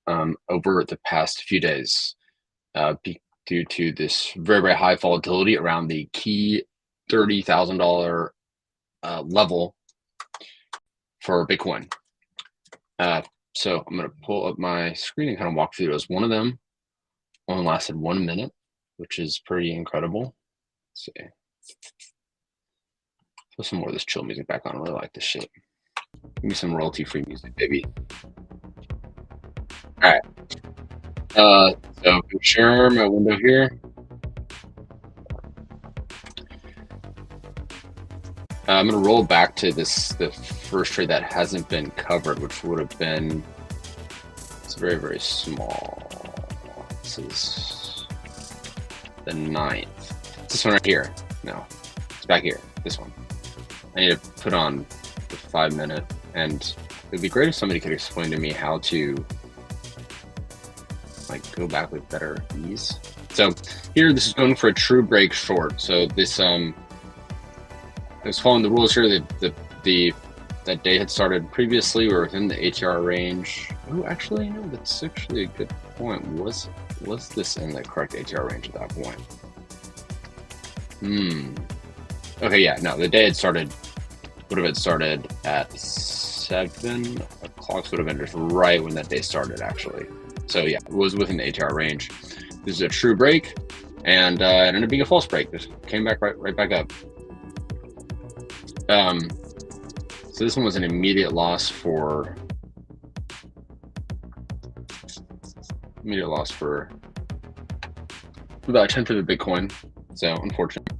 over the past few days due to this very, very high volatility around the key $30,000 level for Bitcoin. So I'm going to pull up my screen and kind of walk through those. One of them only lasted 1 minute, which is pretty incredible. Let's see. Put some more of this chill music back on. I really like this shit. Give me some royalty-free music, baby. All right. So I'm gonna share my window here. I'm gonna roll back to the first trade that hasn't been covered, which would have been, it's very, very small. This is the 9th. It's this one right here. No, it's back here. This one. I need to put on the 5 minute, and it'd be great if somebody could explain to me how to like go back with better ease. So here, this is going for a true break short. So this it's following the rules here. That day had started previously. We're within the ATR range. Oh, actually, no, that's actually a good point. Was this in the correct ATR range at that point? Okay, yeah, no, the day had started, would have started at 7 o'clock, would have been just right when that day started, actually. So yeah, it was within the ATR range. This is a true break, and it ended up being a false break. Just came back right back up. So this one was an immediate loss for about 10th of the Bitcoin. So unfortunate.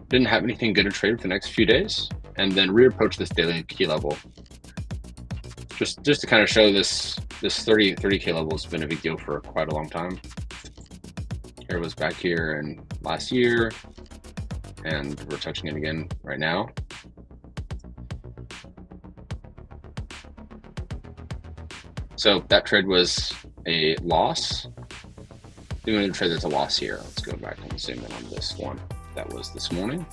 Didn't have anything good to trade for the next few days, and then reapproached this daily key level. Just to kind of show this 30K level has been a big deal for quite a long time. It was back here in last year, and we're touching it again right now. So that trade was a loss. The only trade that's a loss here. Let's go back and zoom in on this one. That was this morning.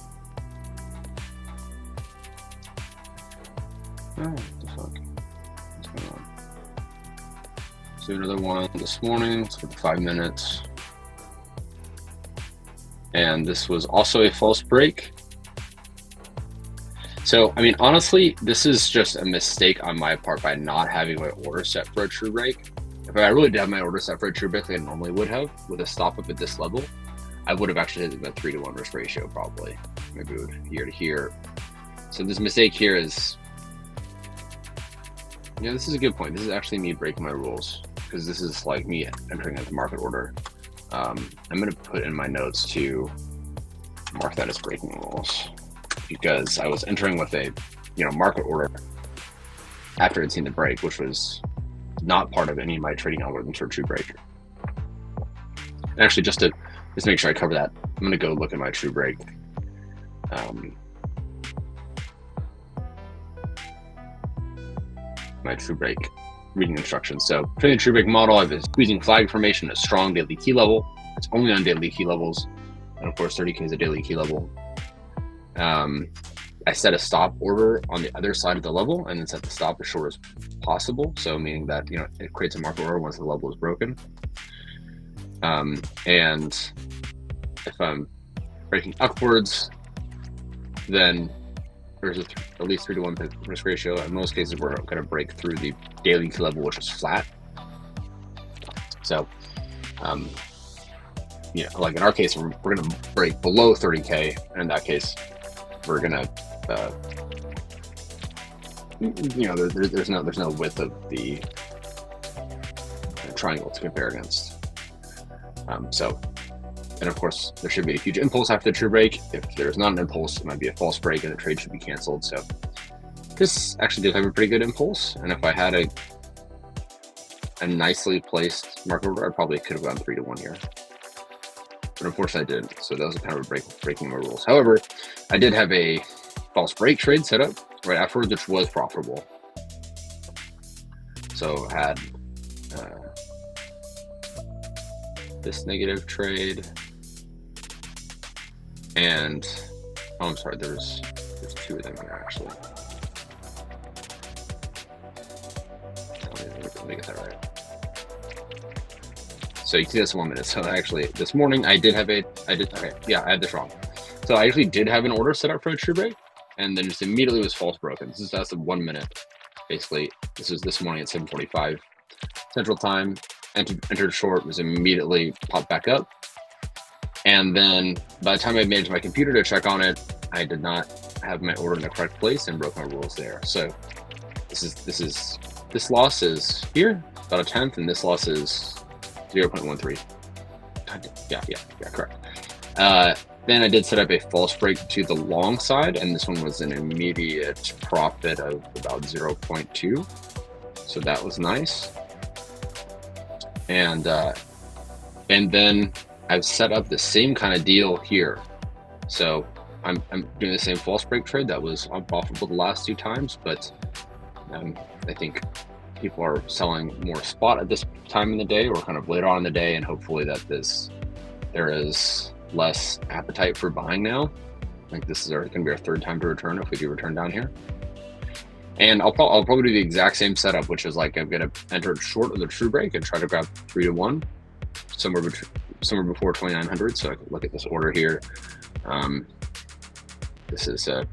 Oh, what the fuck? What's going on? Let's do another one this morning. Let's go to 5 minutes. And this was also a false break. So, I mean, honestly, this is just a mistake on my part by not having my order set for a true break. If I really did have my order set for a true break like I normally would have, with a stop up at this level, I would have actually hit a 3-to-1 risk ratio probably. Maybe it would here to here. So this mistake here is, you know, this is a good point. This is actually me breaking my rules, because this is like me entering a market order. I'm going to put in my notes to mark that as breaking rules, because I was entering with a, you know, market order after I'd seen the break, which was not part of any of my trading algorithms for true break. And actually, just to make sure I cover that, I'm going to go look at my true break. My true break reading instructions. So trading true break model, I have a squeezing flag formation, a strong daily key level. It's only on daily key levels. And of course, 30K is a daily key level. I set a stop order on the other side of the level, and then set the stop as short as possible. So meaning that, you know, it creates a market order once the level is broken. And if I'm breaking upwards, then there's at least 3-to-1 risk ratio. In most cases, we're going to break through the daily key level, which is flat. So, you know, like in our case, we're going to break below 30K. And in that case, we're going to, you know, there's no width of the triangle to compare against. So, and of course, there should be a huge impulse after the true break. If there's not an impulse, it might be a false break and the trade should be canceled. So this actually did have a pretty good impulse. And if I had a nicely placed market order, I probably could have gone 3-to-1 here. But unfortunately I didn't. So that was kind of a breaking my rules. However, I did have a false break trade set up right afterwards, which was profitable. So I had this negative trade, and oh, I'm sorry, there's 2 of them here actually. Let me get that right. So you can see this 1 minute. So actually, this morning I did have I had this wrong. So I actually did have an order set up for a true break, and then just immediately was false broken. This is as of 1 minute. Basically, this is this morning at 7:45 Central Time. Entered short, was immediately popped back up. And then by the time I made it to my computer to check on it, I did not have my order in the correct place and broke my rules there. So this loss is here, about a tenth, and this loss is 0.13. Yeah, correct. Then I did set up a false break to the long side, and this one was an immediate profit of about 0.2. So that was nice. And then I've set up the same kind of deal here. So I'm doing the same false break trade that was unprofitable the last 2 times, but I think people are selling more spot at this time in the day or kind of later on in the day, and hopefully that there is less appetite for buying now. I think this is going to be our 3rd time to return if we do return down here. And I'll probably do the exact same setup, which is like I'm going to enter short of the true break and try to grab 3 to 1 somewhere before 2,900. So I can look at this order here. This is a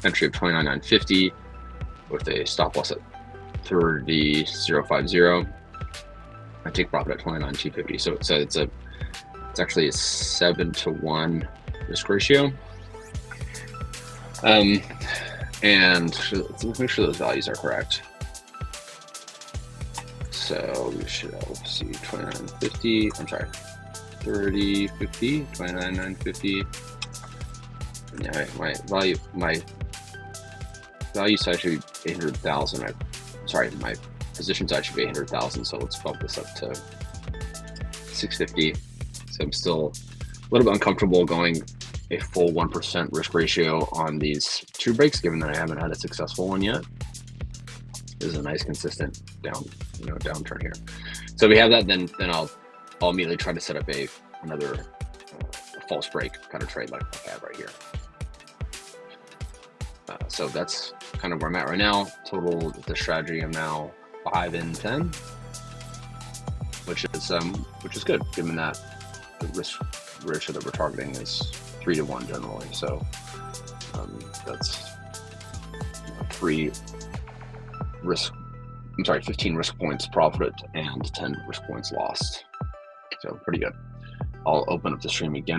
entry of 29,950 with a stop loss at 30,050. I take profit at 29,250. So it's actually a 7 to 1 risk ratio. And let's make sure those values are correct. So we should see 29,950. I'm sorry, 30,50, 29,950. Yeah, my value size should be 800,000. Sorry, my position size should be 800,000. So let's bump this up to 650. So I'm still a little bit uncomfortable going a full 1% risk ratio on these true breaks, given that I haven't had a successful one yet. This is a nice consistent downturn here. So we have that. Then I'll immediately try to set up another false break kind of trade like I have right here. So that's kind of where I'm at right now. Total the strategy, I'm now 5 in 10, which is good, given that the risk ratio that we're targeting is 3 to 1 generally. So that's 15 risk points profited and 10 risk points lost. So pretty good. I'll open up the stream again